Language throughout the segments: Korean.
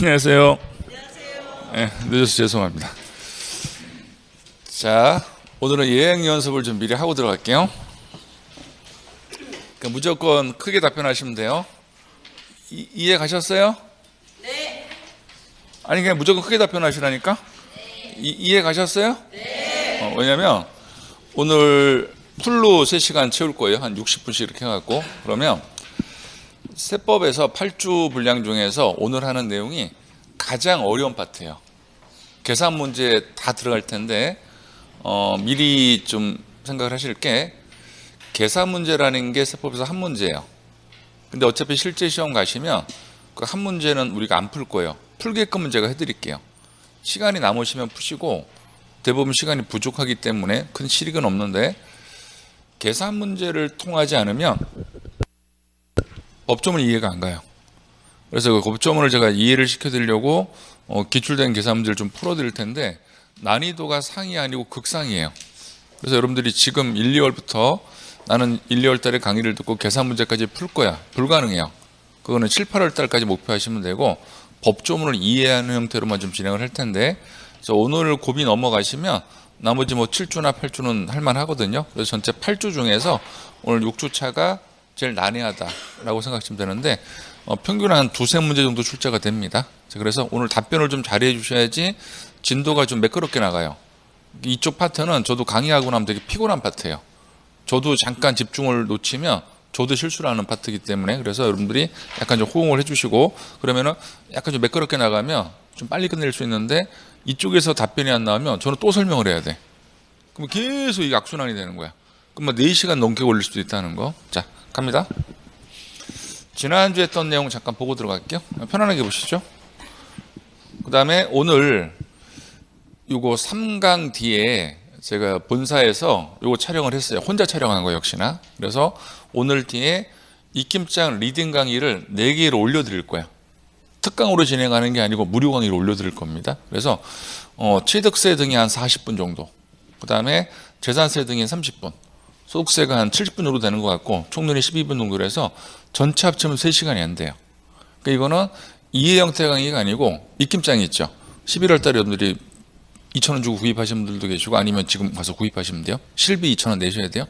안녕하세요. 네, 늦어서 죄송합니다. 자, 오늘은 예행 연습을 좀 미리 하고 들어갈게요. 그러니까 무조건 크게 답변하시면 돼요. 이해 가셨어요? 네. 아니 그냥 무조건 크게 답변하시라니까. 이해 가셨어요? 네. 왜냐면 오늘 풀로 3시간 채울 거예요. 한 60분씩 이렇게 해갖고. 그러면 세법에서 8주 분량 중에서 오늘 하는 내용이 가장 어려운 파트예요. 계산 문제 다 들어갈 텐데 미리 좀 생각을 하실 게, 계산 문제라는 게 세법에서 한 문제예요. 근데 어차피 실제 시험 가시면 그 한 문제는 우리가 안 풀 거예요. 풀게끔 문제가 해드릴게요. 시간이 남으시면 푸시고, 대부분 시간이 부족하기 때문에 큰 실익은 없는데, 계산 문제를 통하지 않으면 법조문 이해가 안 가요. 그래서 그 법조문을 제가 이해를 시켜드리려고 기출된 계산 문제를 좀 풀어드릴 텐데, 난이도가 상이 아니고 극상이에요. 그래서 여러분들이 지금 1, 2월부터 나는 1, 2월 달에 강의를 듣고 계산 문제까지 풀 거야, 불가능해요. 그거는 7, 8월 달까지 목표하시면 되고, 법조문을 이해하는 형태로만 좀 진행을 할 텐데, 그래서 오늘 고비 넘어가시면 나머지 7주나 8주는 할만하거든요. 그래서 전체 8주 중에서 오늘 6주 차가 제일 난해하다라고 생각하시면 되는데, 평균 한 2-3문제 정도 출제가 됩니다. 그래서 오늘 답변을 좀 잘해 주셔야지 진도가 좀 매끄럽게 나가요. 이쪽 파트는 저도 강의하고 나면 되게 피곤한 파트예요. 저도 잠깐 집중을 놓치면 저도 실수를 하는 파트이기 때문에, 그래서 여러분들이 약간 좀 호응을 해주시고, 그러면은 약간 좀 매끄럽게 나가면 좀 빨리 끝낼 수 있는데, 이쪽에서 답변이 안 나오면 저는 또 설명을 해야 돼. 그럼 계속 이게 악순환이 되는 거야. 그럼 4시간 넘게 걸릴 수도 있다는 거. 자, 갑니다. 지난주에 했던 내용 잠깐 보고 들어갈게요. 편안하게 보시죠. 그 다음에 오늘 요거 3강 뒤에 제가 본사에서 요거 촬영을 했어요. 혼자 촬영한 거 역시나. 그래서 오늘 뒤에 입김장 리딩 강의를 4개를 올려드릴 거예요. 특강으로 진행하는 게 아니고 무료 강의를 올려드릴 겁니다. 그래서 취득세 등이 한 40분 정도, 그 다음에 재산세 등이 30분, 소득세가 한 70분 정도 되는 것 같고, 총론이 12분 정도로 해서 전체 합치면 3시간이 안 돼요. 그러니까 이거는 이해 형태 강의가 아니고 입김장이 있죠. 11월 달에 여러분들이 2,000원 주고 구입하신 분들도 계시고, 아니면 지금 가서 구입하시면 돼요. 실비 2,000원 내셔야 돼요.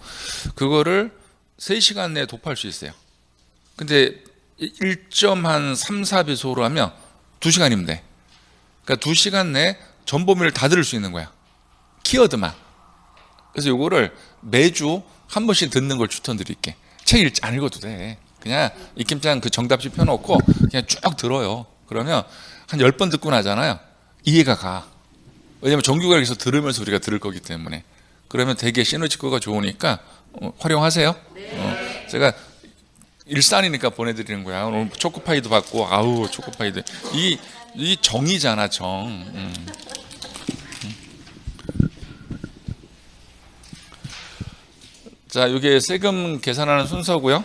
그거를 3시간 내에 독파할 수 있어요. 근데 1.3, 4배속으로 하면 2시간이면 돼. 그러니까 2시간 내에 전 범위를 다 들을 수 있는 거야. 키워드만. 그래서 요거를 매주 한 번씩 듣는 걸 추천드릴게. 책 읽지 안 읽어도 돼. 그냥 입김장 그 정답지 펴놓고 그냥 쭉 들어요. 그러면 한 10번 듣고 나잖아요. 이해가 가. 왜냐면 정규과에서 들으면서 우리가 들을 거기 때문에. 그러면 되게 시너지효과가 좋으니까 활용하세요. 제가 일산이니까 보내드리는 거야. 오늘 초코파이도 받고, 아우 초코파이도. 이 정이잖아, 정. 자, 이게 세금 계산하는 순서고요.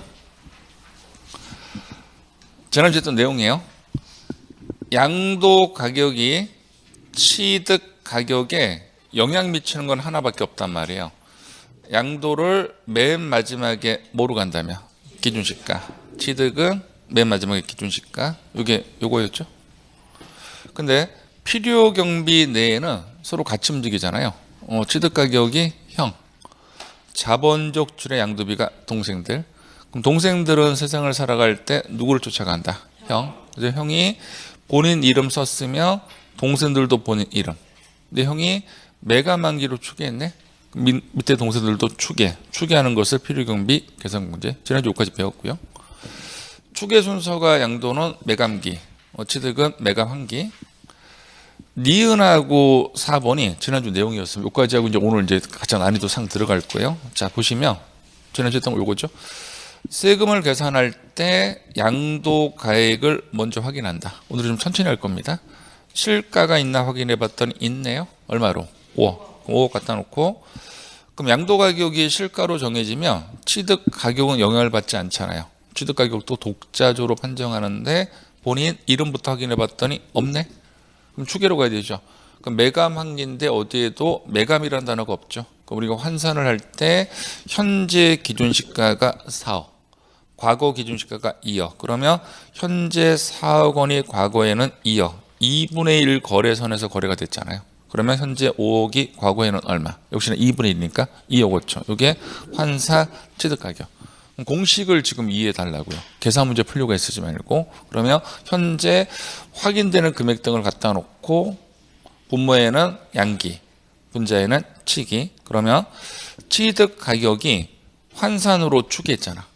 지난주에 했던 내용이에요. 양도 가격이 취득 가격에 영향 미치는 건 하나밖에 없단 말이에요. 양도를 맨 마지막에 뭐로 간다며? 기준시가. 취득은 맨 마지막에 기준시가. 요거였죠. 근데 필요 경비 내에는 서로 같이 움직이잖아요. 취득 가격이 형, 자본적 줄의 양도비가 동생들. 그럼 동생들은 세상을 살아갈 때 누구를 쫓아간다? 형. 이제 형이 본인 이름 썼으며 동생들도 본인 이름. 근데 형이 매가만기로 추계했네. 밑에 동생들도 추계하는 것을 필요경비 계산 문제. 지난주 여기까지 배웠고요. 추계 순서가 양도는 매감기, 취득은 매감한기. 니은하고 4번이 지난주 내용이었습니다. 여기까지 하고 이제 오늘 이제 가장 난이도 상 들어갈 거예요. 자, 보시면 지난주 했던 거 요거죠. 세금을 계산할 때 양도 가액을 먼저 확인한다. 오늘은 좀 천천히 할 겁니다. 실가가 있나 확인해 봤더니 있네요. 얼마로? 5억. 5억 갖다 놓고, 그럼 양도 가격이 실가로 정해지면 취득 가격은 영향을 받지 않잖아요. 취득 가격도 독자적으로 판정하는데 본인 이름부터 확인해 봤더니 없네. 그럼 추계로 가야 되죠. 그럼 매감 한기인데 어디에도 매감이라는 단어가 없죠. 그럼 우리가 환산을 할 때 현재 기준 시가가 4억, 과거 기준 시가가 2억. 그러면 현재 4억 원이 과거에는 2억. 2분의 1 거래선에서 거래가 됐잖아요. 그러면 현재 5억이 과거에는 얼마? 역시나 2분의 1이니까 2억 5천. 이게 환산 취득 가격. 공식을 지금 이해해 달라고요. 계산 문제 풀려고 애쓰지 말고. 그러면 현재 확인되는 금액 등을 갖다 놓고 분모에는 양기, 분자에는 치기. 그러면 취득 가격이 환산으로 추계했잖아.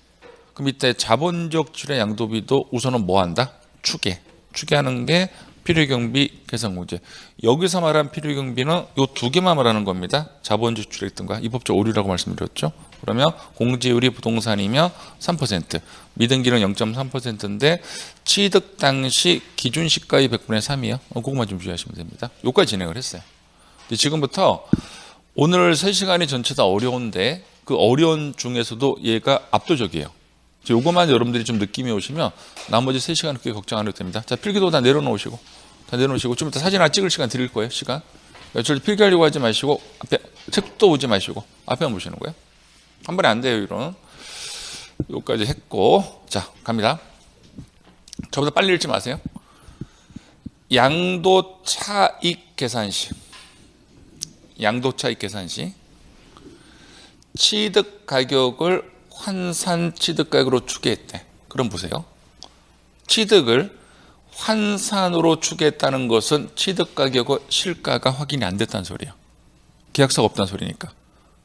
그럼 이때 자본적 출의 양도비도 우선은 뭐 한다? 추계. 추계하는 게 필요경비 계산 문제. 여기서 말한 필요경비는 요 두 개만 말하는 겁니다. 자본적 출액등과 입법적 오류라고 말씀드렸죠. 그러면 공제율이 부동산이면 3%, 미등기는 0.3%인데 취득 당시 기준 시가의 100분의 3이요. 그것만 좀 주의하시면 됩니다. 여기까지 진행을 했어요. 근데 지금부터 오늘 3시간이 전체 다 어려운데 그 어려운 중에서도 얘가 압도적이에요. 요것만 여러분들이 좀 느낌이 오시면 나머지 3시간 그렇게 걱정 안 해도 됩니다. 자, 필기도 다 내려놓으시고 좀 이따 사진 하나 찍을 시간 드릴 거예요. 시간. 절대 필기하려고 하지 마시고 앞에 책도 오지 마시고 앞에만 보시는 거예요. 한 번에 안 돼요. 이런. 여기까지 했고 자 갑니다. 저보다 빨리 읽지 마세요. 양도 차익 계산 시 취득 가격을 환산 취득 가격으로 추계했대. 그럼 보세요. 취득을 환산으로 추계했다는 것은 취득 가격의 실가가 확인이 안 됐다는 소리야. 계약서가 없다는 소리니까.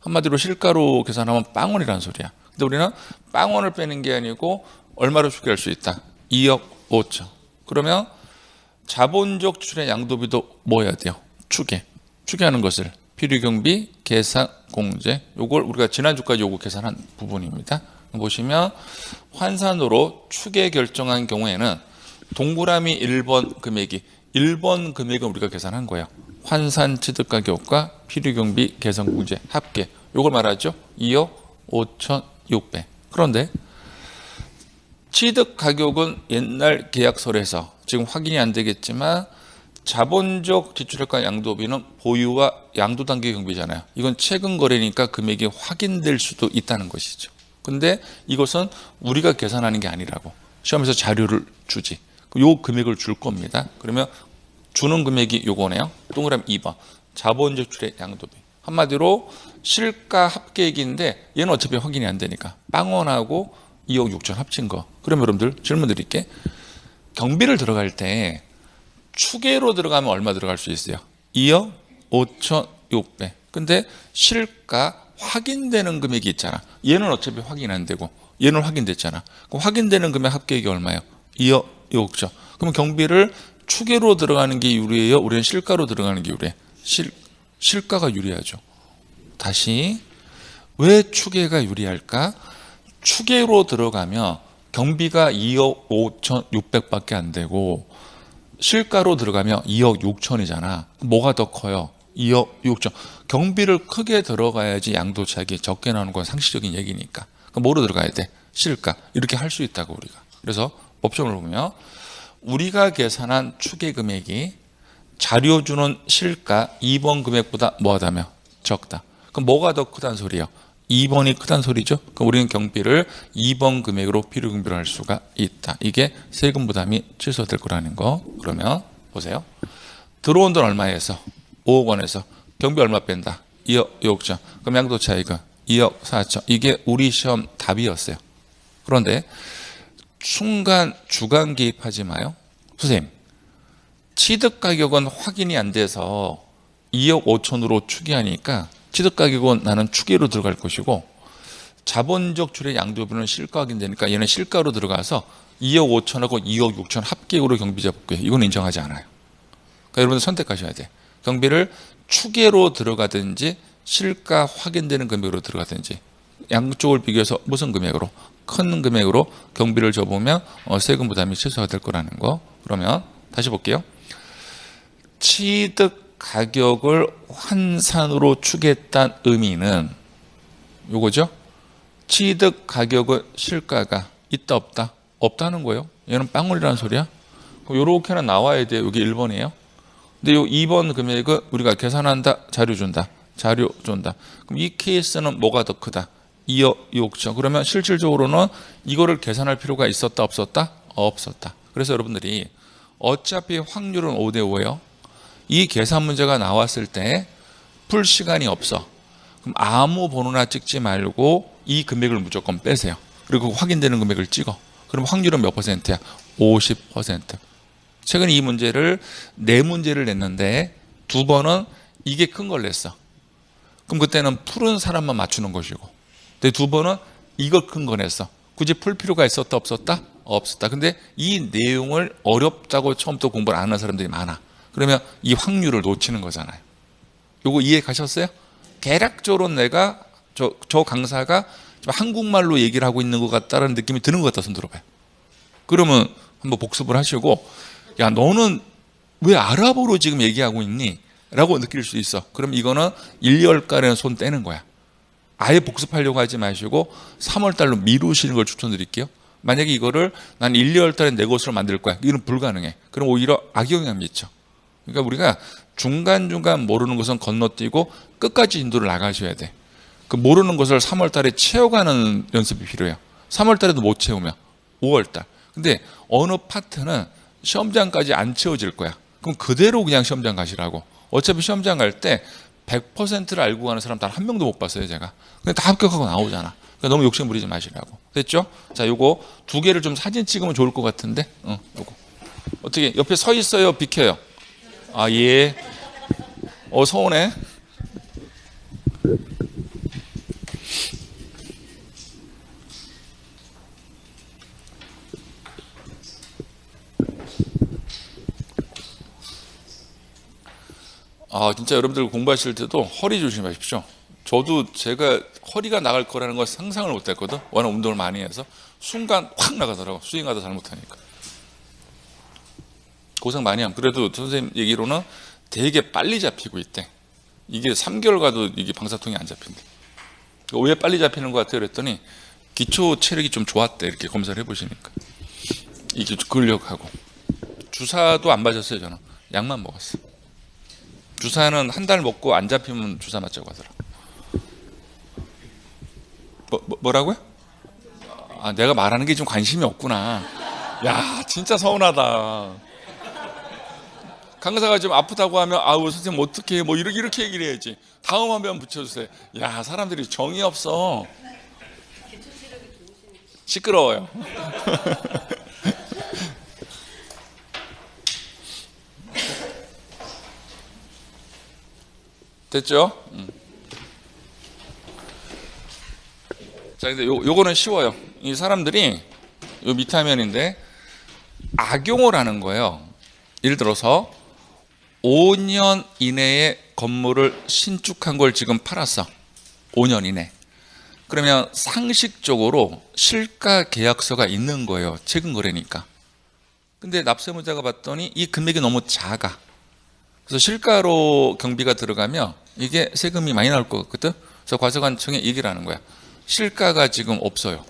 한마디로 실가로 계산하면 빵원이라는 소리야. 근데 우리는 빵원을 빼는 게 아니고 얼마로 추계할 수 있다? 2억 5천. 그러면 자본적 출의 양도비도 뭐 해야 돼요? 추계하는 것을 필요경비, 계산, 공제. 요걸 우리가 지난주까지 요거 계산한 부분입니다. 보시면 환산으로 추계 결정한 경우에는 동그라미 1번 금액은 우리가 계산한 거예요. 환산 취득 가격과 필요경비, 계산, 공제 합계. 요걸 말하죠. 2억 5,600. 그런데 취득 가격은 옛날 계약서에서 지금 확인이 안 되겠지만 자본적 지출효과 양도비는 보유와 양도 단계 경비잖아요. 이건 최근 거래니까 금액이 확인될 수도 있다는 것이죠. 근데 이것은 우리가 계산하는 게 아니라고. 시험에서 자료를 주지. 요 금액을 줄 겁니다. 그러면 주는 금액이 요거네요. 동그라미 2번. 자본적 출의 양도비. 한마디로 실가 합계액인데 얘는 어차피 확인이 안 되니까 빵원하고 2억 6천 합친 거. 그럼 여러분들 질문 드릴게. 경비를 들어갈 때 추계로 들어가면 얼마 들어갈 수 있어요? 2억 5,600. 근데 실가 확인되는 금액이 있잖아. 얘는 어차피 확인 안 되고 얘는 확인됐잖아. 그럼 확인되는 금액 합계액이 얼마예요? 2억 6천. 그럼 경비를 추계로 들어가는 게 유리해요? 우리는 실가로 들어가는 게 유리해? 실가가 유리하죠. 다시 왜 추계가 유리할까? 추계로 들어가면 경비가 2억 5,600밖에 안 되고 실가로 들어가면 2억 6천이잖아. 뭐가 더 커요? 2억 6천. 경비를 크게 들어가야지 양도 차익이 적게 나오는 건 상식적인 얘기니까. 그럼 뭐로 들어가야 돼? 실가. 이렇게 할 수 있다고 우리가. 그래서 법정을 보면 우리가 계산한 추계 금액이 자료주는 실가 2번 금액보다 뭐하다며? 적다. 그럼 뭐가 더 크다는 소리예요? 2번이 크다는 소리죠. 그럼 우리는 경비를 2번 금액으로 필요경비로 할 수가 있다. 이게 세금 부담이 취소될 거라는 거. 그러면 보세요. 들어온 돈 얼마에서? 5억 원에서 경비 얼마 뺀다? 2억 6천. 그럼 양도 차익은 2억 4천. 이게 우리 시험 답이었어요. 그런데 순간 주간 개입하지 마요. 선생님, 취득 가격은 확인이 안 돼서 2억 5천으로 추계하니까 취득 가격은 나는 추계로 들어갈 것이고 자본적 출의 양도비는 실가 확인되니까 얘는 실가로 들어가서 2억 5천하고 2억 6천 합계액으로 경비 잡을게요. 이건 인정하지 않아요. 그러니까 여러분들 선택하셔야 돼. 경비를 추계로 들어가든지 실가 확인되는 금액으로 들어가든지 양쪽을 비교해서 무슨 금액으로? 큰 금액으로 경비를 줘보면 세금 부담이 최소화 될 거라는 거. 그러면 다시 볼게요. 취득 가격을 환산으로 추계했다는 의미는 요거죠. 취득 가격의 실가가 있다 없다? 없다는 거예요. 얘는 빵울이라는 소리야. 요렇게는 나와야 돼요. 여기 1번이에요. 근데 요 2번 금액은 우리가 계산한다. 자료 준다. 그럼 이 케이스는 뭐가 더 크다? 2억 2억죠. 그러면 실질적으로는 이거를 계산할 필요가 있었다 없었다? 없었다. 그래서 여러분들이 어차피 확률은 5대 5예요. 이 계산 문제가 나왔을 때 풀 시간이 없어. 그럼 아무 번호나 찍지 말고 이 금액을 무조건 빼세요. 그리고 확인되는 금액을 찍어. 그럼 확률은 몇 퍼센트야? 50%. 최근에 이 문제를 4문제를 냈는데 2번은 이게 큰 걸 냈어. 그럼 그때는 푸른 사람만 맞추는 것이고, 근데 2번은 이걸 큰 거 냈어. 굳이 풀 필요가 있었다 없었다? 없었다. 근데 이 내용을 어렵다고 처음부터 공부를 안 하는 사람들이 많아. 그러면 이 확률을 놓치는 거잖아요. 요거 이해 가셨어요? 개략적으로 내가 저 강사가 좀 한국말로 얘기를 하고 있는 것 같다는 느낌이 드는 것 같다 손 들어봐요. 그러면 한번 복습을 하시고, 야 너는 왜 아랍어로 지금 얘기하고 있니? 라고 느낄 수 있어. 그럼 이거는 1, 2월달에는 손 떼는 거야. 아예 복습하려고 하지 마시고 3월달로 미루시는 걸 추천드릴게요. 만약에 이거를 난 1, 2월달에 내 것으로 만들 거야. 이건 불가능해. 그럼 오히려 악영향 미쳐. 그러니까 우리가 중간중간 모르는 것은 건너뛰고 끝까지 인도를 나가셔야 돼. 그 모르는 것을 3월달에 채워가는 연습이 필요해요. 3월달에도 못 채우면 5월달. 근데 어느 파트는 시험장까지 안 채워질 거야. 그럼 그대로 그냥 시험장 가시라고. 어차피 시험장 갈 때 100%를 알고 가는 사람 단 한 명도 못 봤어요, 제가. 근데 다 합격하고 나오잖아. 그러니까 너무 욕심 부리지 마시라고. 됐죠? 자, 요거 2개를 좀 사진 찍으면 좋을 것 같은데. 요거. 어떻게 옆에 서 있어요, 비켜요? 아, 예. 서운해. 진짜 여러분들 공부하실 때도 허리 조심하십시오. 저도 제가 허리가 나갈 거라는 걸 상상을 못 했거든. 워낙 운동을 많이 해서 순간 확 나가더라고. 스윙하다 잘못하니까. 고생 많이 함. 그래도 선생님 얘기로는 되게 빨리 잡히고 있대. 이게 3개월 가도 이게 방사통이 안 잡힌대. 왜 빨리 잡히는 것 같아요? 그랬더니 기초 체력이 좀 좋았대. 이렇게 검사를 해보시니까. 이게 근력하고. 주사도 안 맞았어요, 저는. 약만 먹었어. 주사는 한 달 먹고 안 잡히면 주사 맞자고 하더라. 뭐라고요? 내가 말하는 게 좀 관심이 없구나. 야, 진짜 서운하다. 강사가 좀 아프다고 하면 아우 선생님 어떻게 뭐 이렇게 얘기를 해야지. 다음 화면 붙여주세요. 야, 사람들이 정이 없어. 시끄러워요. 됐죠? 자, 근데 요거는 쉬워요. 이 사람들이 요 밑에 화면인데 악용을 하는 거예요. 예를 들어서 5년 이내에 건물을 신축한 걸 지금 팔았어. 5년 이내. 그러면 상식적으로 실가 계약서가 있는 거예요. 최근 거래니까. 근데 납세무자가 봤더니 이 금액이 너무 작아. 그래서 실가로 경비가 들어가면 이게 세금이 많이 나올 것 같거든. 그래서 과세관청에 얘기를 하는 거야. 실가가 지금 없어요.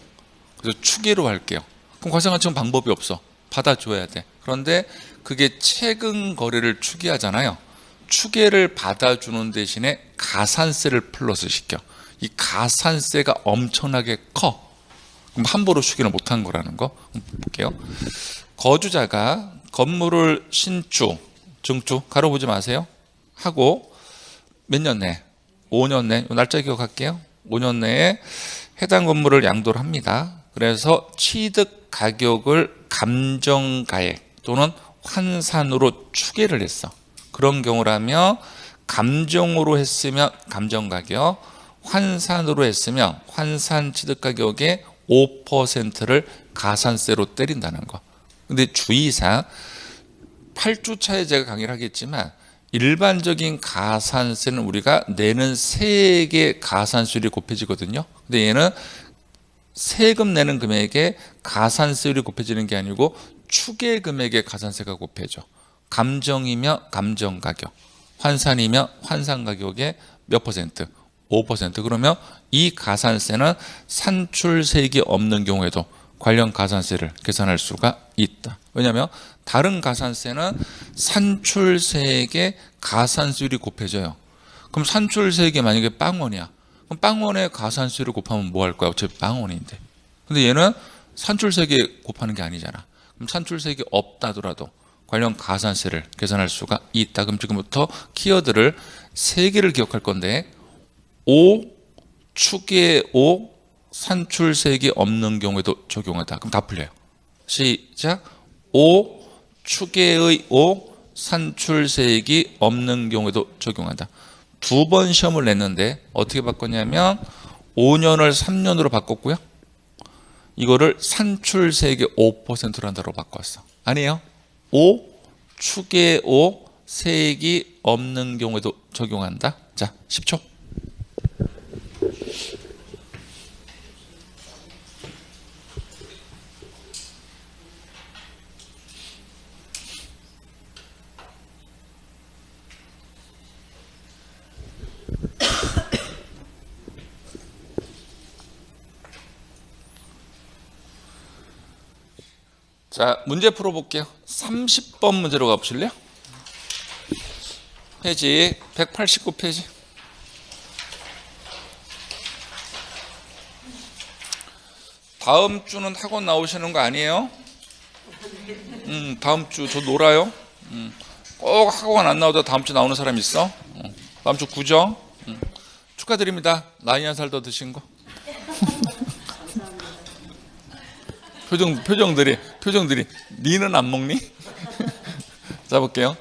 그래서 추계로 할게요. 그럼 과세관청은 방법이 없어. 받아줘야 돼. 그런데 그게 최근 거래를 추계하잖아요. 추계를 받아주는 대신에 가산세를 플러스 시켜. 이 가산세가 엄청나게 커. 그럼 함부로 추계를 못한 거라는 거 볼게요. 거주자가 건물을 신축, 증축, 가로 보지 마세요. 하고 몇 년 내? 5년 내. 날짜 기억할게요. 5년 내에 해당 건물을 양도를 합니다. 그래서 취득 가격을 감정가액 또는 환산으로 추계를 했어. 그런 경우라면 감정으로 했으면 감정가격, 환산으로 했으면 환산 취득가격의 5%를 가산세로 때린다는 거. 근데 주의사항 8주차에 제가 강의를 하겠지만 일반적인 가산세는 우리가 내는 세액의 가산세율이 곱해지거든요. 근데 얘는 세금 내는 금액에 가산세율이 곱해지는 게 아니고 추계 금액의 가산세가 곱해져. 감정이면 감정가격, 환산이면 환산가격의 몇 퍼센트? 5%. 그러면 이 가산세는 산출세액이 없는 경우에도 관련 가산세를 계산할 수가 있다. 왜냐하면 다른 가산세는 산출세액의 가산세율이 곱해져요. 그럼 산출세액이 만약에 빵원이야. 그럼 빵원에 가산세를 곱하면 뭐 할 거야? 어차피 빵원인데. 근데 얘는 산출세계 곱하는 게 아니잖아. 그럼 산출세계 없다더라도 관련 가산세를 계산할 수가 있다. 그럼 지금부터 키워드를 3개를 기억할 건데 5, 축의 5, 산출세계 없는 경우에도 적용하다. 그럼 다 풀려요. 시작. 5, 축의 5, 산출세계 없는 경우에도 적용한다. 2번 시험을 냈는데 어떻게 바꿨냐면 5년을 3년으로 바꿨고요. 이거를 산출세계 5%로 한다로 바꿨어. 아니에요. 5, 축의 5, 세액이 없는 경우에도 적용한다. 자, 10초. 자, 문제 풀어볼게요. 30번 문제로 가보실래요? 페이지 189페이지. 다음 주는 학원 나오시는 거 아니에요? 다음 주 저 놀아요. 꼭 학원 안 나오다 다음 주 나오는 사람 있어? 다음 주 9죠? 축하드립니다. 나이 한 살 더 드신 거. 표정들이 니는 안 먹니? 자, 볼게요.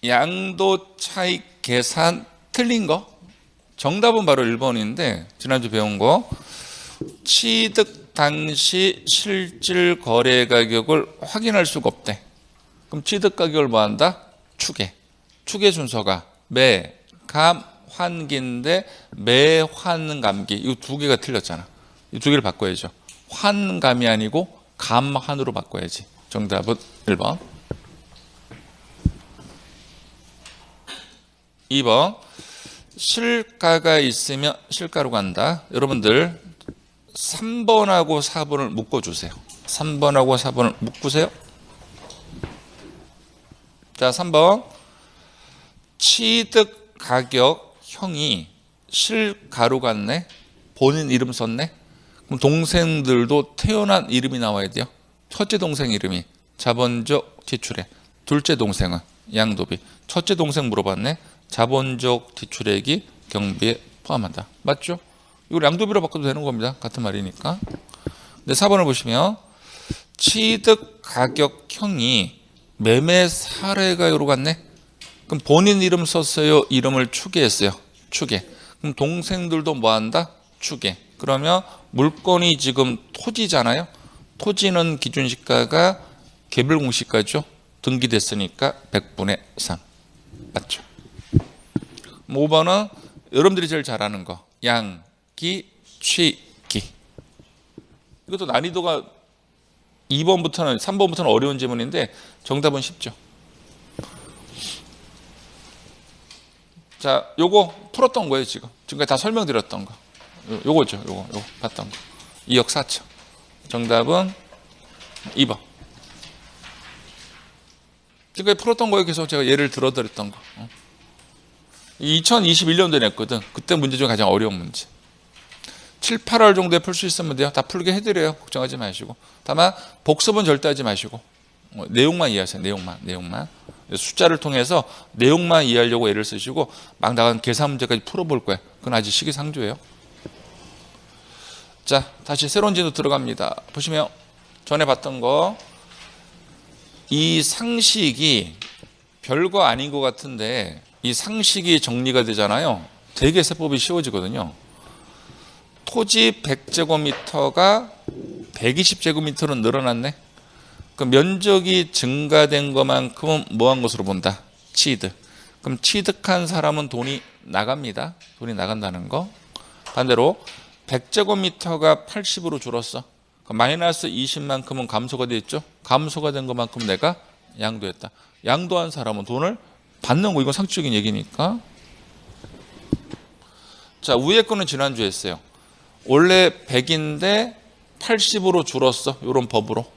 양도 차익 계산 틀린 거. 정답은 바로 1번인데 지난주 배운 거. 취득 당시 실질 거래 가격을 확인할 수가 없대. 그럼 취득 가격을 뭐 한다? 추계. 추계 순서가 매, 감, 환기인데 매환감기. 이 2개가 틀렸잖아. 이 2개를 바꿔야죠. 환감이 아니고 감환으로 바꿔야지. 정답은 1번. 2번. 실가가 있으면 실가로 간다. 여러분들 3번하고 4번을 묶어주세요. 3번하고 4번을 묶으세요. 자, 3번. 취득 가격형이 실가로 갔네. 본인 이름 썼네. 그럼 동생들도 태어난 이름이 나와야 돼요. 첫째 동생 이름이 자본적 지출액, 둘째 동생은 양도비. 첫째 동생 물어봤네. 자본적 지출액이 경비에 포함한다. 맞죠? 이걸 양도비로 바꿔도 되는 겁니다. 같은 말이니까. 근데 4번을 보시면 취득 가격형이 매매 사례가 요로 갔네. 그럼 본인 이름 썼어요? 이름을 추계했어요? 추계. 그럼 동생들도 뭐 한다? 추계. 그러면 물건이 지금 토지잖아요. 토지는 기준시가가 개별공시가죠. 등기됐으니까 100분의 3. 맞죠? 5번은 여러분들이 제일 잘 아는 거. 양기, 취기. 이것도 난이도가 2번부터는 3번부터는 어려운 지문인데 정답은 쉽죠. 자, 요거 풀었던 거예요, 지금. 지금까지 다 설명드렸던 거. 요거죠, 요거 봤던 거. 2억 4천. 정답은 2번. 지금까지 풀었던 거에 계속 제가 예를 들어드렸던 거. 2021년도에 냈거든. 그때 문제 중 가장 어려운 문제. 7, 8월 정도에 풀 수 있으면 돼요. 다 풀게 해드려요. 걱정하지 마시고. 다만 복습은 절대 하지 마시고 내용만 이해하세요. 내용만. 숫자를 통해서 내용만 이해하려고 애를 쓰시고 막 나간 계산 문제까지 풀어볼 거예요. 그건 아직 시기상조예요. 자, 다시 새로운 진도 들어갑니다. 보시면 전에 봤던 거, 이 상식이 별거 아닌 것 같은데 이 상식이 정리가 되잖아요. 되게 세법이 쉬워지거든요. 토지 100제곱미터가 120제곱미터로 늘어났네. 그 면적이 증가된 것만큼은 뭐한 것으로 본다? 취득. 그럼 취득한 사람은 돈이 나갑니다. 돈이 나간다는 거. 반대로 100제곱미터가 80으로 줄었어. 마이너스 20만큼은 감소가 됐죠. 감소가 된 것만큼 내가 양도했다. 양도한 사람은 돈을 받는 거. 이건 상식적인 얘기니까. 자, 위에 거는 지난주에 했어요. 원래 100인데 80으로 줄었어. 이런 법으로.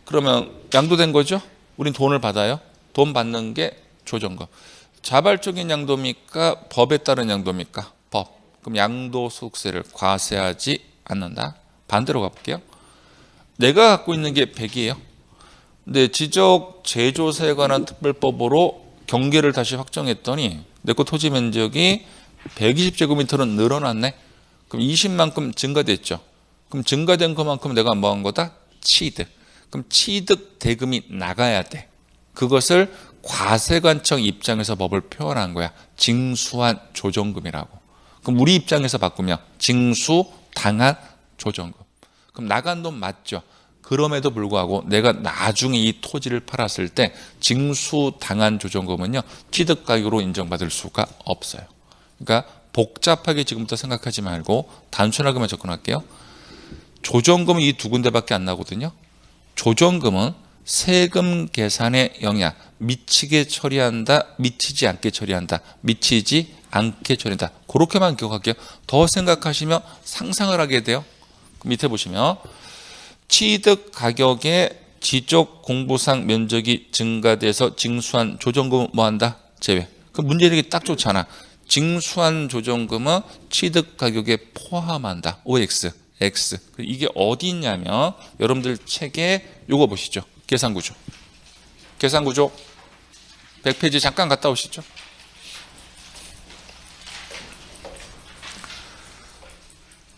그러면 양도된 거죠. 우린 돈을 받아요. 돈 받는 게 조정거. 자발적인 양도입니까? 법에 따른 양도입니까? 법. 그럼 양도소득세를 과세하지 않는다. 반대로 가볼게요. 내가 갖고 있는 게 100이에요. 근데 지적 제조사에 관한 특별법으로 경계를 다시 확정했더니 내 거 토지 면적이 120제곱미터는 늘어났네. 그럼 20만큼 증가됐죠. 그럼 증가된 것만큼 내가 뭐 한 거다? 취득. 그럼 취득 대금이 나가야 돼. 그것을 과세관청 입장에서 법을 표현한 거야. 징수한 조정금이라고. 그럼 우리 입장에서 바꾸면 징수당한 조정금. 그럼 나간 돈 맞죠? 그럼에도 불구하고 내가 나중에 이 토지를 팔았을 때 징수당한 조정금은요, 취득가격으로 인정받을 수가 없어요. 그러니까 복잡하게 지금부터 생각하지 말고 단순하게만 접근할게요. 조정금은 이 두 군데밖에 안 나거든요. 조정금은 세금 계산에 영향 미치게 처리한다, 미치지 않게 처리한다, 미치지 않게 처리한다. 그렇게만 기억할게요. 더 생각하시면 상상을 하게 돼요. 밑에 보시면 취득 가격의 지적 공부상 면적이 증가돼서 징수한 조정금은 뭐한다? 제외. 그 문제되기 딱 좋잖아. 징수한 조정금은 취득 가격에 포함한다. OX, X. 이게 어디 있냐면 여러분들 책에 요거 보시죠. 계산구조. 계산구조 100페이지 잠깐 갔다 오시죠.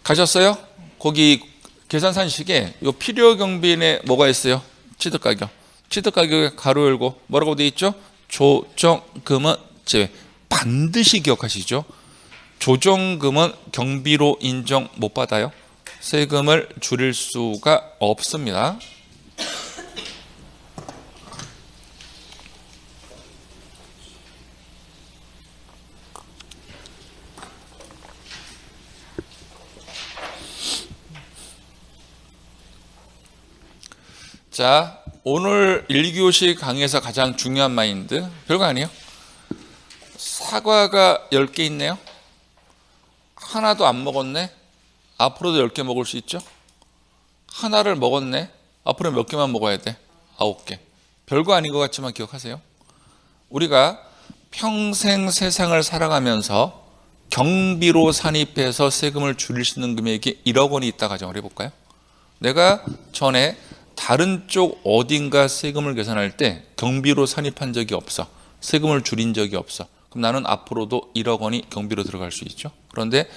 가셨어요? 거기 계산산식에 요 필요경비에 뭐가 있어요? 취득가격. 취득가격에 가로 열고 뭐라고 돼 있죠? 조정금은 제외. 반드시 기억하시죠. 조정금은 경비로 인정 못 받아요. 세금을 줄일 수가 없습니다. 자, 오늘 1교시 강의에서 가장 중요한 마인드, 별거 아니에요. 사과가 10개 있네요. 하나도 안 먹었네. 앞으로도 10개 먹을 수 있죠. 하나를 먹었네. 앞으로 몇 개만 먹어야 돼? 9개. 별거 아닌 것 같지만 기억하세요. 우리가 평생 세상을 살아가면서 경비로 산입해서 세금을 줄일 수 있는 금액이 1억 원이 있다 가정을 해볼까요? 내가 전에 다른 쪽 어딘가 세금을 계산할 때 경비로 산입한 적이 없어. 세금을 줄인 적이 없어. 그럼 나는 앞으로도 1억 원이 경비로 들어갈 수 있죠. 그런데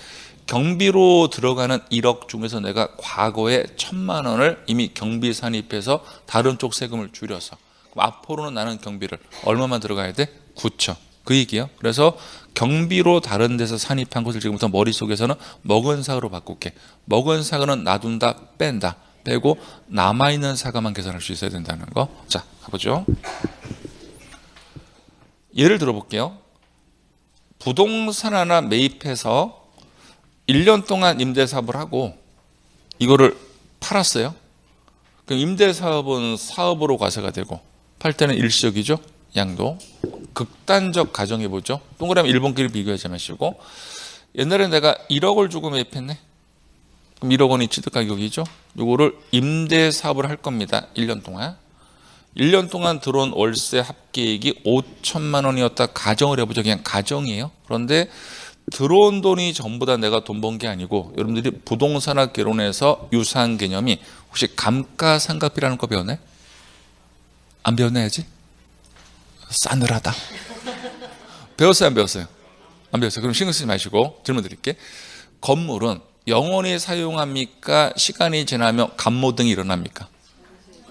경비로 들어가는 1억 중에서 내가 과거에 1,000만 원을 이미 경비 산입해서 다른 쪽 세금을 줄여서, 그럼 앞으로는 나는 경비를 얼마만 들어가야 돼? 9천. 그 얘기예요. 그래서 경비로 다른 데서 산입한 것을 지금부터 머릿속에서는 먹은 사과로 바꿀게. 먹은 사과는 놔둔다, 뺀다. 빼고 남아있는 사과만 계산할 수 있어야 된다는 거. 자, 가보죠. 예를 들어볼게요. 부동산 하나 매입해서 1년 동안 임대사업을 하고 이거를 팔았어요. 그럼 임대사업은 사업으로 과세가 되고 팔 때는 일시적이죠. 양도. 극단적 가정해보죠. 동그라미 1번끼리 비교하지 마시고, 옛날에 내가 1억을 주고 매입했네. 그럼 1억 원이 취득가격이죠. 요거를 임대사업을 할 겁니다. 1년 동안. 1년 동안 들어온 월세 합계액이 5천만 원이었다 가정을 해보죠. 그냥 가정이에요. 그런데 들어온 돈이 전부 다 내가 돈 번 게 아니고, 여러분들이 부동산학 개론에서 유사한 개념이 혹시 감가상각비라는 거 배웠나요? 안 배웠나야지? 싸늘하다. 배웠어요, 안 배웠어요? 안 배웠어요. 그럼 신경 쓰지 마시고 질문 드릴게. 건물은 영원히 사용합니까? 시간이 지나면 감모등이 일어납니까?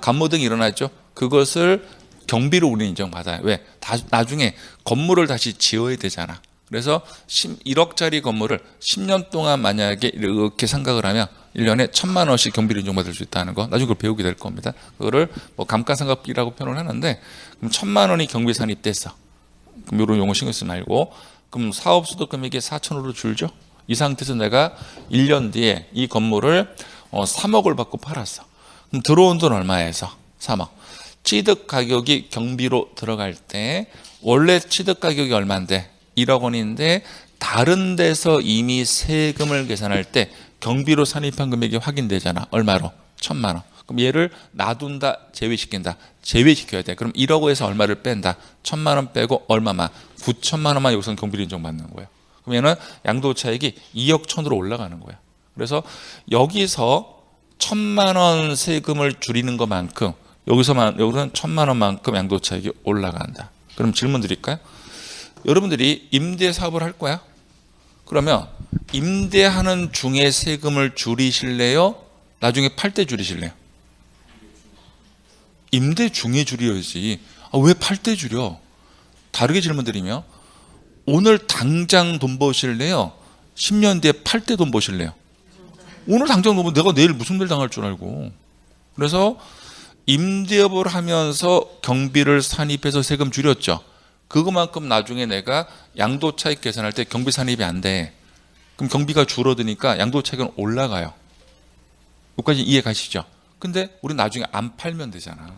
감모등이 일어나죠. 그것을 경비로 우리는 인정받아요. 왜? 나중에 건물을 다시 지어야 되잖아. 그래서 1억짜리 건물을 10년 동안 만약에 이렇게 생각을 하면 1년에 1,000만 원씩 경비를 인정받을 수 있다는 거, 나중에 그걸 배우게 될 겁니다. 그거를 뭐 감가상각비라고 표현을 하는데, 그럼 1,000만 원이 경비 산입됐어. 그럼 이런 용어 신경 쓰지 말고, 그럼 사업소득 금액이 4천으로 줄죠. 이 상태에서 내가 1년 뒤에 이 건물을 3억을 받고 팔았어. 그럼 들어온 돈 얼마에서? 3억. 취득 가격이 경비로 들어갈 때 원래 취득 가격이 얼마인데? 1억 원인데 다른 데서 이미 세금을 계산할 때 경비로 산입한 금액이 확인되잖아. 얼마로? 1,000만 원. 그럼 얘를 놔둔다, 제외시킨다. 제외시켜야 돼. 그럼 1억에서 얼마를 뺀다? 1,000만 원 빼고 얼마만? 9천만 원만 여기서는 경비로 인정받는 거예요. 그러면은 양도 차익이 2억 1천으로 올라가는 거야. 그래서 여기서 1,000만 원 세금을 줄이는 것만큼 여기서는 1,000만 원만큼 양도 차익이 올라간다. 그럼 질문 드릴까요? 여러분들이 임대 사업을 할 거야? 그러면 임대하는 중에 세금을 줄이실래요? 나중에 팔 때 줄이실래요? 임대 중에 줄여야지. 왜 팔 때 줄여? 다르게 질문 드리면 오늘 당장 돈 버실래요? 10년 뒤에 팔 때 돈 버실래요? 오늘 당장 돈 버면 내가 내일 무슨 일 당할 줄 알고. 그래서 임대업을 하면서 경비를 산입해서 세금 줄였죠. 그것만큼 나중에 내가 양도 차익 계산할 때 경비 산입이 안 돼. 그럼 경비가 줄어드니까 양도 차익은 올라가요. 여기까지 이해 가시죠? 근데 우리 나중에 안 팔면 되잖아.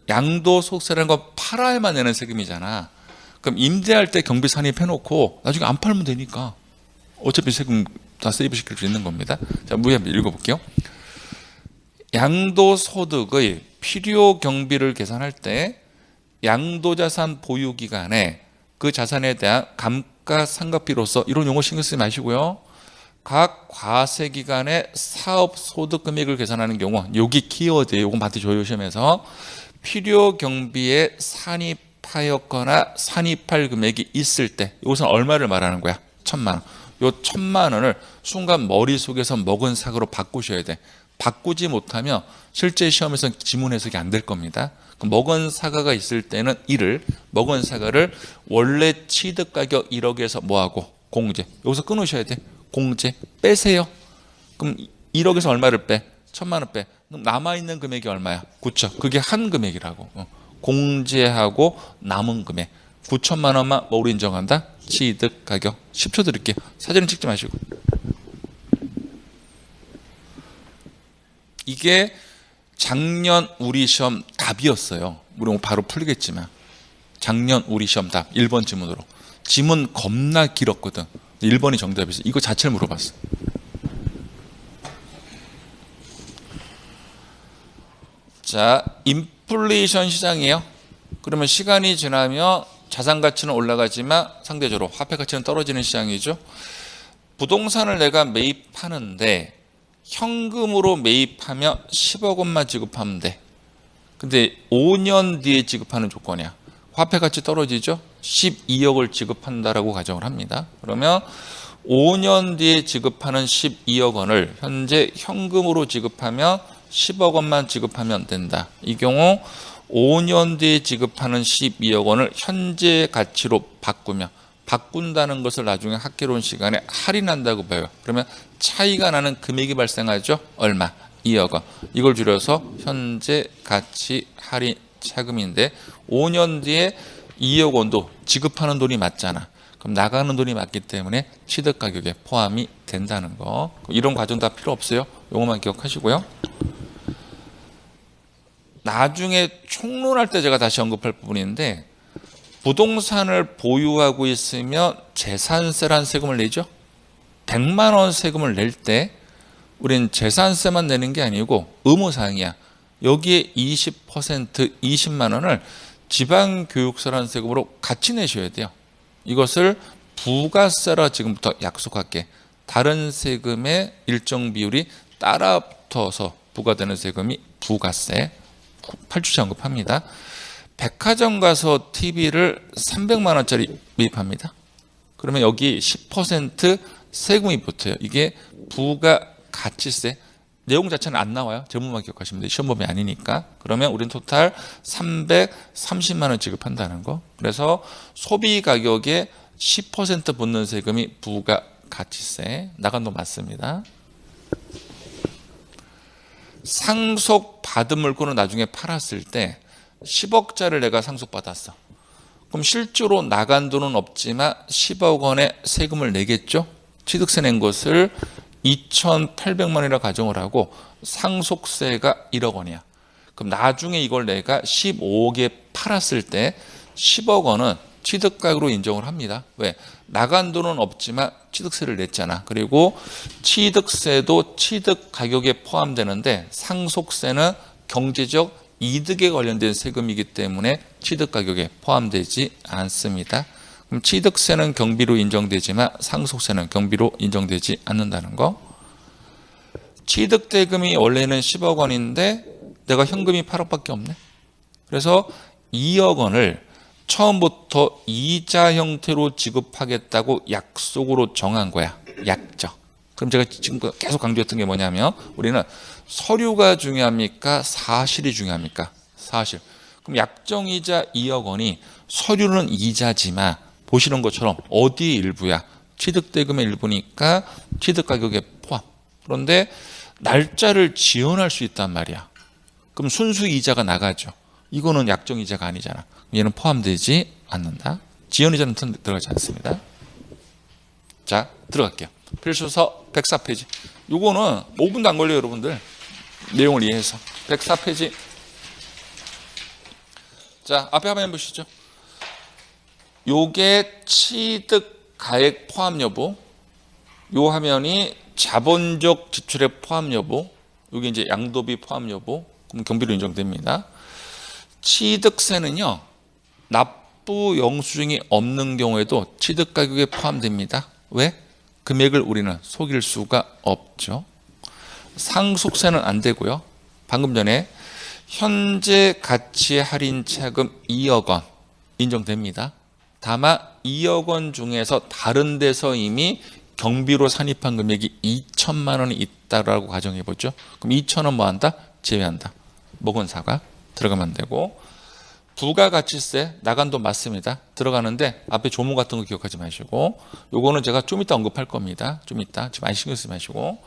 양도소득세라는 건 팔아야만 내는 세금이잖아. 그럼 임대할 때 경비 산입해놓고 나중에 안 팔면 되니까 어차피 세금 다 세이브 시킬 수 있는 겁니다. 자, 무예 한번 읽어볼게요. 양도소득의 필요 경비를 계산할 때 양도자산 보유 기간에 그 자산에 대한 감가상각비로서 이런 용어 신경 쓰지 마시고요. 각 과세 기간에 사업 소득 금액을 계산하는 경우 여기 키워드예요. 이건 마트 조요 시험에서 필요 경비에 산입하였거나 산입할 금액이 있을 때 이것은 얼마를 말하는 거야? 1,000만 원. 요 1,000만 원을 순간 머릿속에서 먹은 사고로 바꾸셔야 돼. 바꾸지 못하면 실제 시험에서 지문 해석이 안 될 겁니다. 먹은 사과가 있을 때는 1을, 먹은 사과를 원래 취득 가격 1억에서 뭐하고? 공제. 여기서 끊으셔야 돼. 공제. 빼세요. 그럼 1억에서 얼마를 빼? 1,000만 원 빼. 그럼 남아있는 금액이 얼마야? 9천. 그게 한 금액이라고. 공제하고 남은 금액. 9천만 원만 뭐로 인정한다? 취득 가격. 10초 드릴게요. 사진은 찍지 마시고. 이게 작년 우리 시험 답이었어요. 우리 바로 풀리겠지만 작년 우리 시험 답 1번 지문으로. 지문 겁나 길었거든. 1번이 정답이었어. 이거 자체를 물어봤어. 자, 인플레이션 시장이에요. 그러면 시간이 지나면 자산 가치는 올라가지만 상대적으로 화폐 가치는 떨어지는 시장이죠. 부동산을 내가 매입하는데 현금으로 매입하면 10억 원만 지급하면 돼. 근데 5년 뒤에 지급하는 조건이야. 화폐 가치 떨어지죠? 12억을 지급한다라고 가정을 합니다. 그러면 5년 뒤에 지급하는 12억 원을 현재 현금으로 지급하면 10억 원만 지급하면 된다. 이 경우 5년 뒤에 지급하는 12억 원을 현재 가치로 바꾼다는 것을 나중에 학개론 시간에 할인한다고 배워요. 그러면 차이가 나는 금액이 발생하죠. 얼마? 2억 원. 이걸 줄여서 현재 가치 할인 차금인데 5년 뒤에 2억 원도 지급하는 돈이 맞잖아. 그럼 나가는 돈이 맞기 때문에 취득 가격에 포함이 된다는 거. 이런 과정 다 필요 없어요. 이것만 기억하시고요. 나중에 총론할 때 제가 다시 언급할 부분인데 부동산을 보유하고 있으면 재산세라는 세금을 내죠. 100만 원 세금을 낼 때 우리는 재산세만 내는 게 아니고 의무사항이야. 여기에 20% 20만 원을 지방교육세라는 세금으로 같이 내셔야 돼요. 이것을 부가세라 지금부터 약속할게. 다른 세금의 일정 비율이 따라 붙어서 부과되는 세금이 부가세. 8주째 언급합니다. 백화점 가서 TV를 300만 원짜리 매입합니다. 그러면 여기 10% 세금이 붙어요. 이게 부가가치세. 내용 자체는 안 나와요. 제목만 기억하시면 돼요. 시험 범위 아니니까. 그러면 우리는 토탈 330만 원 지급한다는 거. 그래서 소비 가격에 10% 붙는 세금이 부가가치세. 나간 돈 맞습니다. 상속받은 물건을 나중에 팔았을 때 10억짜리를 내가 상속받았어. 그럼 실제로 나간 돈은 없지만 10억 원의 세금을 내겠죠. 취득세 낸 것을 2,800만 원이라 가정을 하고 상속세가 1억 원이야. 그럼 나중에 이걸 내가 15억에 팔았을 때 10억 원은 취득가격으로 인정을 합니다. 왜? 나간 돈은 없지만 취득세를 냈잖아. 그리고 취득세도 취득가격에 포함되는데 상속세는 경제적 이득에 관련된 세금이기 때문에 취득가격에 포함되지 않습니다. 그럼 취득세는 경비로 인정되지만 상속세는 경비로 인정되지 않는다는 거. 취득대금이 원래는 10억 원인데 내가 현금이 8억밖에 없네. 그래서 2억 원을 처음부터 이자 형태로 지급하겠다고 약속으로 정한 거야. 약정. 그럼 제가 지금 계속 강조했던 게 뭐냐면 우리는 서류가 중요합니까? 사실이 중요합니까? 사실. 그럼 약정이자 2억 원이 서류는 이자지만 보시는 것처럼 어디의 일부야? 취득대금의 일부니까 취득가격에 포함. 그런데 날짜를 지연할 수 있단 말이야. 그럼 순수 이자가 나가죠. 이거는 약정이자가 아니잖아. 얘는 포함되지 않는다. 지연이자는 들어가지 않습니다. 자, 들어갈게요. 필수서 104페이지. 요거는 5분도 안 걸려요, 여러분들. 내용을 이해해서. 104페이지. 자, 앞에 화면 보시죠. 요게 취득 가액 포함 여부. 요 화면이 자본적 지출의 포함 여부. 요게 이제 양도비 포함 여부. 그럼 경비로 인정됩니다. 취득세는요, 납부 영수증이 없는 경우에도 취득 가격에 포함됩니다. 왜? 금액을 우리는 속일 수가 없죠. 상속세는 안 되고요. 방금 전에 현재 가치 할인 차금 2억 원 인정됩니다. 다만 2억 원 중에서 다른 데서 이미 경비로 산입한 금액이 2천만 원이 있다라고 가정해 보죠. 그럼 2천 원 뭐 한다? 제외한다. 먹은 사과 들어가면 되고, 부가가치세 나간 돈 맞습니다. 들어가는데 앞에 조문 같은 거 기억하지 마시고, 요거는 제가 좀 이따 언급할 겁니다. 좀 이따 지금 많이 신경 쓰지 마시고.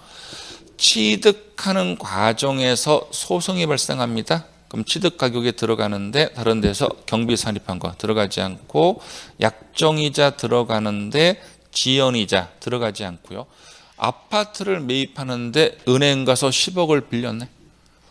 취득하는 과정에서 소송이 발생합니다. 그럼 취득 가격에 들어가는데 다른 데서 경비 산입한 거 들어가지 않고, 약정이자 들어가는데 지연이자 들어가지 않고요. 아파트를 매입하는데 은행 가서 10억을 빌렸네.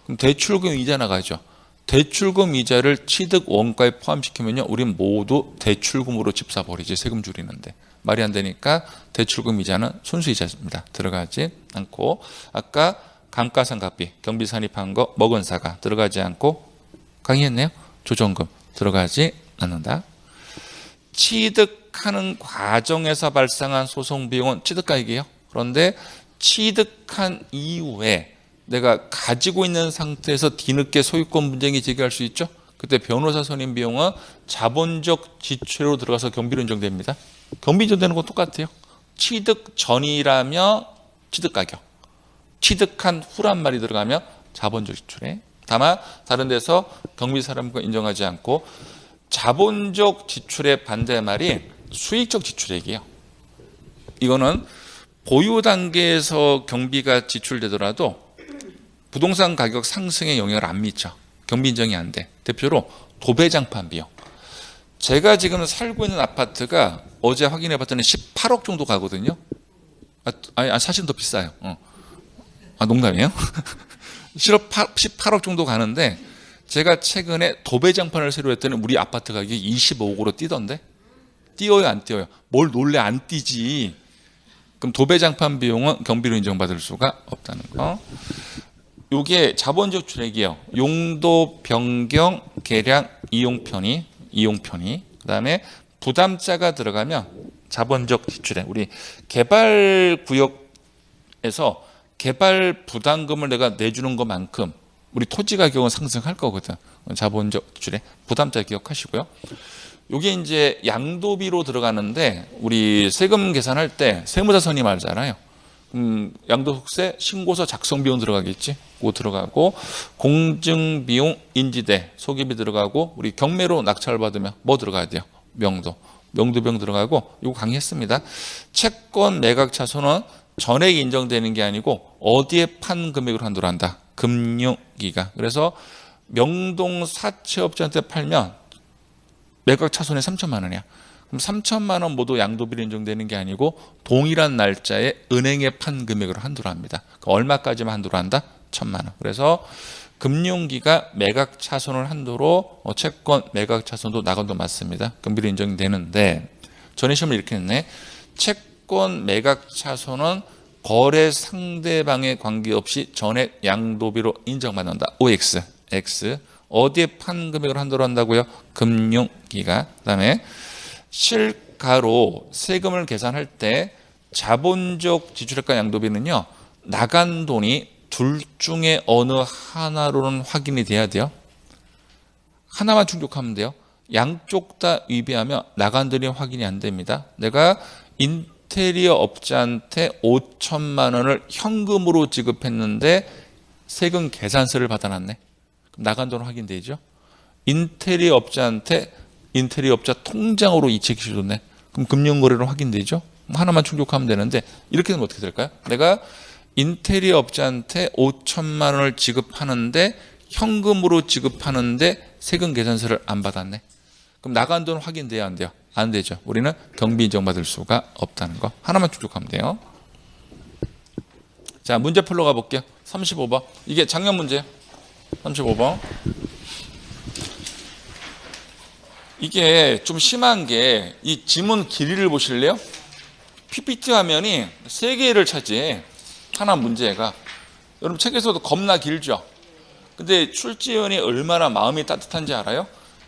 그럼 대출금 이자 나가죠. 대출금 이자를 취득 원가에 포함시키면요, 우린 모두 대출금으로 집사버리지, 세금 줄이는데. 말이 안 되니까 대출금 이자는 순수 이자입니다. 들어가지 않고, 아까 감가상각비, 경비 산입한 거, 먹은 사과 들어가지 않고, 강의했네요. 조정금 들어가지 않는다. 취득하는 과정에서 발생한 소송 비용은 취득가액이에요. 그런데 취득한 이후에 내가 가지고 있는 상태에서 뒤늦게 소유권 분쟁이 제기할 수 있죠. 그때 변호사 선임 비용은 자본적 지출로 들어가서 경비로 인정됩니다. 경비 인정되는 건 똑같아요. 취득 전이라면 취득 가격, 취득한 후란 말이 들어가면 자본적 지출에. 다만 다른 데서 경비 사람과 인정하지 않고, 자본적 지출의 반대말이 수익적 지출액이에요. 이거는 보유 단계에서 경비가 지출되더라도 부동산 가격 상승에 영향을 안 미쳐. 경비 인정이 안 돼. 대표로 도배장판 비용. 제가 지금 살고 있는 아파트가 어제 확인해 봤더니 18억 정도 가거든요. 사실은 더 비싸요. 농담이에요. 18억 정도 가는데, 제가 최근에 도배장판을 새로 했더니 우리 아파트 가격이 25억으로 뛰던데? 뛰어요, 안 뛰어요? 뭘 놀래 안 뛰지. 그럼 도배장판 비용은 경비로 인정받을 수가 없다는 거. 요게 자본적 출액이에요. 용도 변경, 계량, 이용 편의. 그다음에 부담자가 들어가면 자본적 지출액. 우리 개발 구역에서 개발 부담금을 내가 내주는 것만큼 우리 토지 가격은 상승할 거거든. 자본적 지출액. 부담자 기억하시고요. 요게 이제 양도비로 들어가는데, 우리 세금 계산할 때 세무사 선임하잖아요. 양도세 신고서 작성 비용 들어가겠지. 그거 들어가고, 공증비용 인지대 소개비 들어가고, 우리 경매로 낙찰 받으면 뭐 들어가야 돼요? 명도비용 들어가고. 이거 강의했습니다. 채권 매각 차손은 전액 인정되는 게 아니고 어디에 판 금액으로 한도로 한다. 금융기가. 그래서 명동 사채업자한테 팔면 매각 차손에 3천만 원이야. 그럼 3천만 원 모두 양도비로 인정되는 게 아니고 동일한 날짜에 은행에 판 금액으로 한도로 합니다. 얼마까지만 한도로 한다? 1,000만 원. 그래서 금융기가 매각 차손을 한도로 채권 매각 차손도 나간도 맞습니다. 금비로 인정되는데, 전에 시험을 이렇게 했네. 채권 매각 차손은 거래 상대방에 관계없이 전액 양도비로 인정받는다. OX, X. 어디에 판 금액을 한도로 한다고요? 금융기가. 그다음에 실가로 세금을 계산할 때 자본적 지출액과 양도비는요, 나간 돈이 둘 중에 어느 하나로는 확인이 돼야 돼요. 하나만 충족하면 돼요. 양쪽 다 위배하면 나간 돈이 확인이 안 됩니다. 내가 인테리어 업자한테 5천만 원을 현금으로 지급했는데 세금 계산서를 받아놨네. 그럼 나간 돈 확인되죠. 인테리어 업자한테 인테리어 업자 통장으로 이체기시 줬네. 그럼 금융거래로 확인되죠. 하나만 충족하면 되는데 이렇게 되면 어떻게 될까요? 내가 인테리어 업자한테 5천만 원을 지급하는데 현금으로 지급하는데 세금 계산서를 안 받았네. 그럼 나간 돈 확인돼야 안 돼요? 안 되죠. 우리는 경비 인정받을 수가 없다는 거 하나만 충족하면 돼요. 자, 문제 풀러 가볼게요. 35번. 이게 작년 문제예요. 35번. 이게 좀 심한 게 이 지문 길이를 보실래요? PPT 화면이 3개를 차지해. 하나 문제가. 여러분 책에서도 겁나 길죠? 근데 출제원이 얼마나 마음이 따뜻한지 알아요?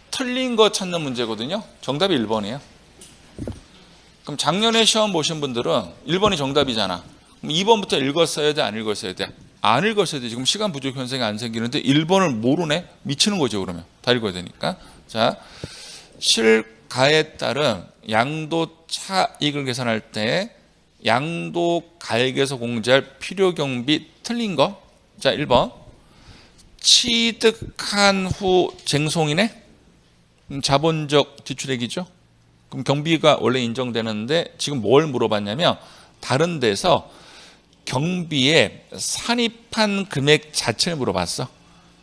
틀린 거 찾는 문제거든요. 정답이 1번이에요. 그럼 작년에 시험 보신 분들은 1번이 정답이잖아. 그럼 2번부터 읽었어야 돼? 안 읽었어야 돼? 안 읽었어야 돼. 지금 시간 부족 현상이 안 생기는데 1번을 모르네? 미치는 거죠, 그러면. 다 읽어야 되니까. 자, 실가에 따른 양도 차익을 계산할 때 양도 가액에서 공제할 필요 경비 틀린 거. 자, 1번. 취득한 후 쟁송이네? 자본적 지출액이죠. 그럼 경비가 원래 인정되는데 지금 뭘 물어봤냐면 다른 데서 경비에 산입한 금액 자체를 물어봤어.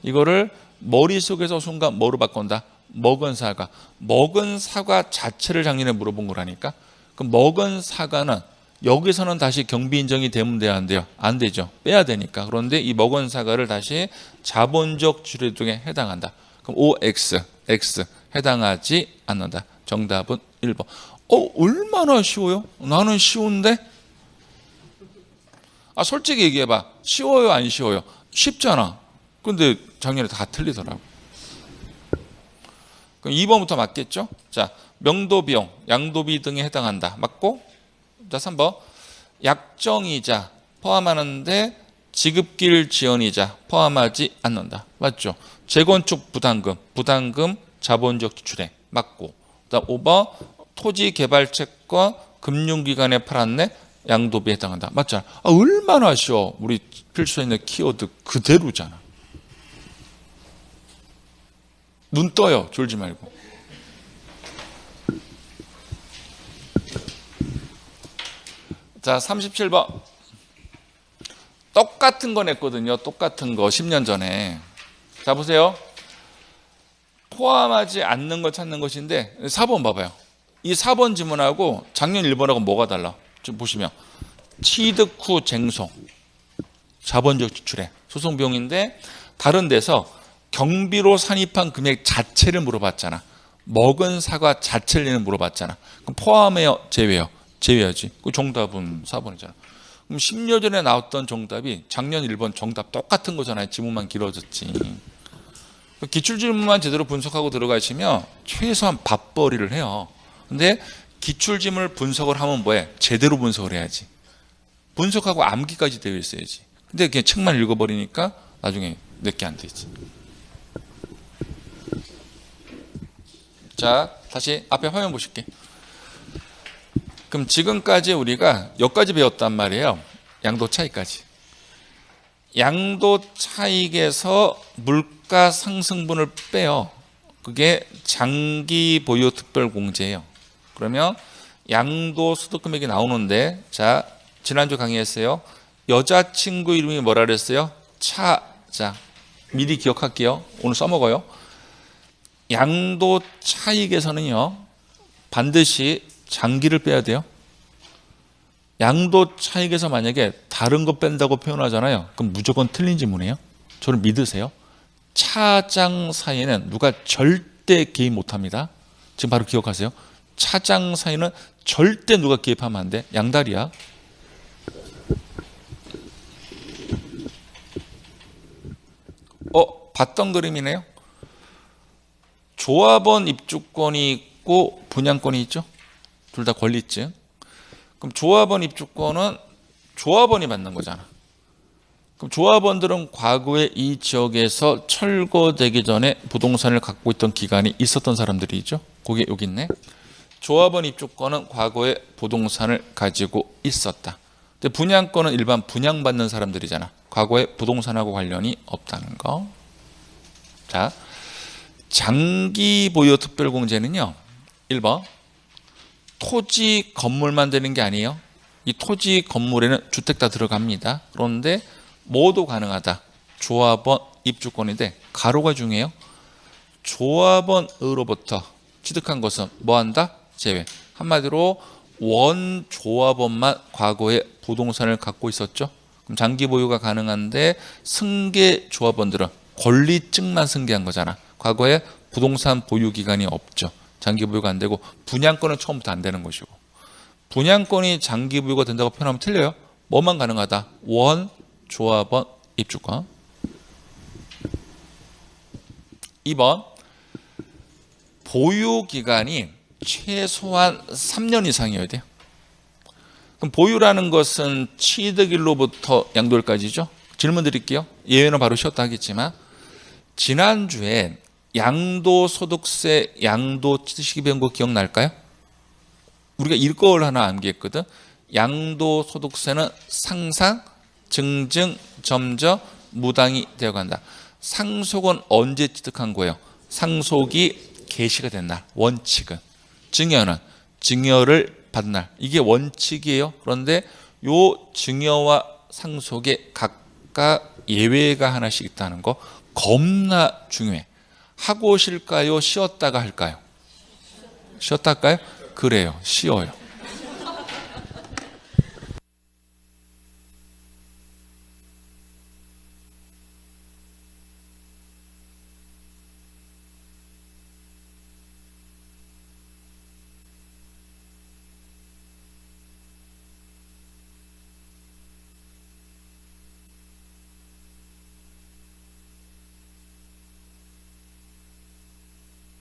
이거를 머릿속에서 순간 뭐로 바꾼다? 먹은 사과. 먹은 사과 자체를 작년에 물어본 거라니까. 그럼 먹은 사과는 여기서는 다시 경비 인정이 되면 돼야 안 돼요? 안 되죠. 빼야 되니까. 그런데 이 먹은 사과를 다시 자본적 지출 등에 해당한다. 그럼 OX, X 해당하지 않는다. 정답은 1번. 얼마나 쉬워요? 나는 쉬운데? 솔직히 얘기해봐. 쉬워요, 안 쉬워요? 쉽잖아. 근데 작년에 다 틀리더라고. 그럼 2번부터 맞겠죠? 자, 명도비용, 양도비 등에 해당한다. 맞고? 자, 3번. 약정이자 포함하는데 지급길 지연이자 포함하지 않는다. 맞죠? 재건축 부담금 자본적 지출에 맞고. 그다음 5번. 토지 개발 채권 금융기관에 팔았네. 양도비에 해당한다. 맞잖아. 얼마나 쉬워. 우리 필수에 있는 키워드 그대로잖아. 눈 떠요. 졸지 말고. 자, 37번. 똑같은 거 냈거든요. 똑같은 거 10년 전에. 자, 보세요. 포함하지 않는 거 찾는 것인데 4번 봐봐요. 이 4번 지문하고 작년 1번하고 뭐가 달라? 좀 보시면 취득 후 쟁송 자본적 지출에 소송 비용인데 다른 데서 경비로 산입한 금액 자체를 물어봤잖아. 먹은 사과 자체를 물어봤잖아. 그럼 포함해요? 제외요? 제외하지. 그 정답은 4번이잖아. 그럼 10년 전에 나왔던 정답이 작년 1번 정답 똑같은 거잖아요. 지문만 길어졌지. 기출지문만 제대로 분석하고 들어가시면 최소한 밥벌이를 해요. 근데 기출지문을 분석을 하면 뭐해? 제대로 분석을 해야지. 분석하고 암기까지 되어 있어야지. 근데 그냥 책만 읽어버리니까 나중에 내게 안 되지. 자, 다시 앞에 화면 보실게. 그럼 지금까지 우리가 여기까지 배웠단 말이에요. 양도 차익까지. 양도 차익에서 물가 상승분을 빼요. 그게 장기 보유 특별 공제예요. 그러면 양도 소득 금액이 나오는데, 자, 지난주 강의했어요. 여자친구 이름이 뭐라 그랬어요? 자, 미리 기억할게요. 오늘 써먹어요. 양도 차익에서는요, 반드시 장기를 빼야 돼요. 양도 차익에서 만약에 다른 거 뺀다고 표현하잖아요. 그럼 무조건 틀린 지문이에요. 저를 믿으세요. 차장 사이에는 누가 절대 개입 못합니다. 지금 바로 기억하세요. 차장 사이는 절대 누가 개입하면 안 돼. 양다리야. 봤던 그림이네요. 조합원 입주권이 있고 분양권이 있죠. 둘 다 권리증. 그럼 조합원 입주권은 조합원이 받는 거잖아. 그럼 조합원들은 과거에 이 지역에서 철거되기 전에 부동산을 갖고 있던 기간이 있었던 사람들이죠. 그게 여기 있네. 조합원 입주권은 과거에 부동산을 가지고 있었다. 근데 분양권은 일반 분양받는 사람들이잖아. 과거에 부동산하고 관련이 없다는 거. 자, 장기 보유 특별공제는요. 1번 토지 건물만 되는 게 아니에요. 이 토지 건물에는 주택 다 들어갑니다. 그런데 모두 가능하다. 조합원 입주권인데 가로가 중요해요. 조합원으로부터 취득한 것은 뭐한다? 제외. 한마디로 원조합원만 과거에 부동산을 갖고 있었죠. 그럼 장기 보유가 가능한데 승계 조합원들은 권리증만 승계한 거잖아. 과거에 부동산 보유 기간이 없죠. 장기 보유가 안 되고 분양권은 처음부터 안 되는 것이고, 분양권이 장기 보유가 된다고 표현하면 틀려요. 뭐만 가능하다? 원 조합원 입주권. 2번 보유 기간이 최소한 3년 이상이어야 돼요. 그럼 보유라는 것은 취득일로부터 양도일까지죠. 질문 드릴게요. 예외는 바로 쉬었다 하겠지만 지난주에 양도소득세 양도취득시기 배운 거 기억날까요? 우리가 이걸 하나 암기했거든. 양도소득세는 상상, 증증, 점저, 무당이 되어간다. 상속은 언제 취득한 거예요? 상속이 개시가 된 날, 원칙은. 증여는 증여를 받은 날. 이게 원칙이에요. 그런데 요 증여와 상속에 각각 예외가 하나씩 있다는 거 겁나 중요해. 하고 실까요? 쉬었다가 할까요? 쉬었다 할까요? 그래요. 쉬어요.